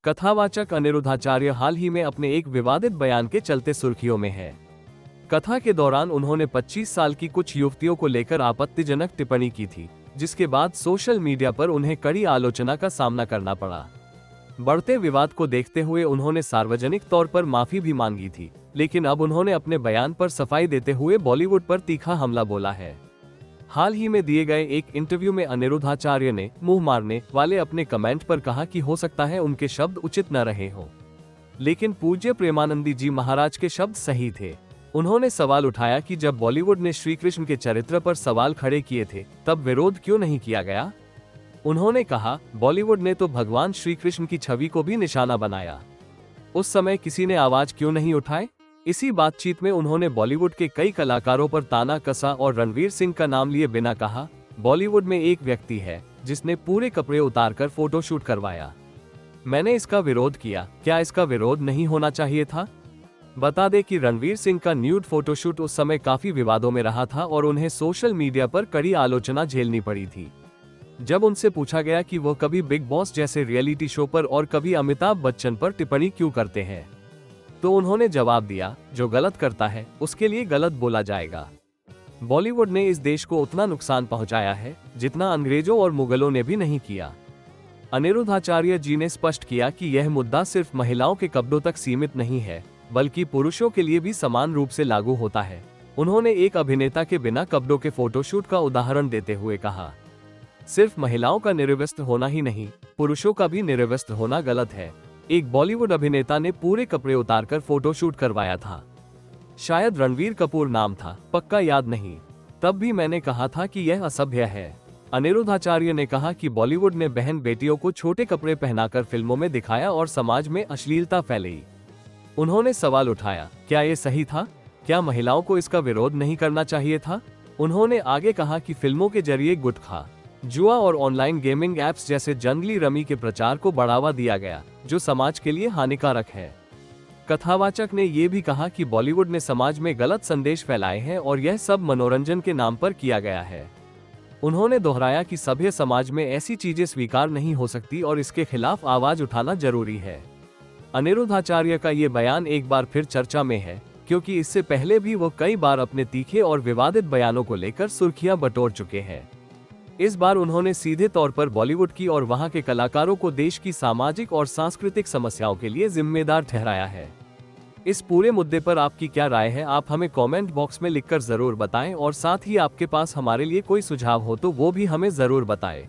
कथावाचक अनिरुद्धाचार्य हाल ही में अपने एक विवादित बयान के चलते सुर्खियों में है। कथा के दौरान उन्होंने 25 साल की कुछ युवतियों को लेकर आपत्तिजनक टिप्पणी की थी, जिसके बाद सोशल मीडिया पर उन्हें कड़ी आलोचना का सामना करना पड़ा। बढ़ते विवाद को देखते हुए उन्होंने सार्वजनिक तौर पर माफी भी मांगी थी, लेकिन अब उन्होंने अपने बयान पर सफाई देते हुए बॉलीवुड पर तीखा हमला बोला है। हाल ही में दिए गए एक इंटरव्यू में अनिरुद्धाचार्य ने मुंह मारने वाले अपने कमेंट पर कहा कि हो सकता है उनके शब्द उचित न रहे हों, लेकिन पूज्य प्रेमानंदी जी महाराज के शब्द सही थे। उन्होंने सवाल उठाया कि जब बॉलीवुड ने श्री कृष्ण के चरित्र पर सवाल खड़े किए थे, तब विरोध क्यों नहीं किया गया। उन्होंने कहा, बॉलीवुड ने तो भगवान श्री कृष्ण की छवि को भी निशाना बनाया, उस समय किसी ने आवाज क्यों नहीं उठाए। इसी बातचीत में उन्होंने बॉलीवुड के कई कलाकारों पर ताना कसा और रणवीर सिंह का नाम लिए बिना कहा, बॉलीवुड में एक व्यक्ति है जिसने पूरे कपड़े उतारकर फोटोशूट करवाया। मैंने इसका विरोध किया, क्या इसका विरोध नहीं होना चाहिए था। बता दें कि रणवीर सिंह का न्यूड फोटोशूट उस समय काफी विवादों में रहा था और उन्हें सोशल मीडिया पर कड़ी आलोचना झेलनी पड़ी थी। जब उनसे पूछा गया कि वो कभी बिग बॉस जैसे रियलिटी शो पर और कभी अमिताभ बच्चन पर टिप्पणी क्यों करते हैं, तो उन्होंने जवाब दिया, जो गलत करता है उसके लिए गलत बोला जाएगा। बॉलीवुड ने इस देश को उतना नुकसान पहुंचाया है जितना अंग्रेजों और मुगलों ने भी नहीं किया। अनिरुद्धाचार्य जी ने स्पष्ट किया कि यह मुद्दा सिर्फ महिलाओं के कपड़ों तक सीमित नहीं है, बल्कि पुरुषों के लिए भी समान रूप से लागू होता है। उन्होंने एक अभिनेता के बिना कपड़ों के फोटोशूट का उदाहरण देते हुए कहा, सिर्फ महिलाओं का निर्वस्त्र होना ही नहीं, पुरुषों का भी निर्वस्त्र होना गलत है। एक बॉलीवुड अभिनेता ने पूरे कपड़े उतारकर फोटोशूट करवाया था, शायद रणवीर कपूर नाम था, पक्का याद नहीं। तब भी मैंने कहा था कि यह असभ्य है। अनिरुद्धाचार्य ने कहा कि बॉलीवुड ने बहन बेटियों को छोटे कपड़े पहनाकर फिल्मों में दिखाया और समाज में अश्लीलता फैलाई। उन्होंने सवाल उठाया, क्या ये सही था, क्या महिलाओं को इसका विरोध नहीं करना चाहिए था। उन्होंने आगे कहा कि फिल्मों के जरिए गुटखा, जुआ और ऑनलाइन गेमिंग ऐप्स जैसे जंगली रमी के प्रचार को बढ़ावा दिया गया, जो समाज के लिए हानिकारक है। कथावाचक ने यह भी कहा कि बॉलीवुड ने समाज में गलत संदेश फैलाए हैं और यह सब मनोरंजन के नाम पर किया गया है। उन्होंने दोहराया कि सभ्य समाज में ऐसी चीजें स्वीकार नहीं हो सकती और इसके खिलाफ आवाज उठाना जरूरी है। अनिरुद्धाचार्य का ये बयान एक बार फिर चर्चा में है, क्योंकि इससे पहले भी वो कई बार अपने तीखे और विवादित बयानों को लेकर सुर्खियां बटोर चुके हैं। इस बार उन्होंने सीधे तौर पर बॉलीवुड की और वहां के कलाकारों को देश की सामाजिक और सांस्कृतिक समस्याओं के लिए जिम्मेदार ठहराया है। इस पूरे मुद्दे पर आपकी क्या राय है, आप हमें कमेंट बॉक्स में लिखकर जरूर बताएं और साथ ही आपके पास हमारे लिए कोई सुझाव हो तो वो भी हमें जरूर बताएं।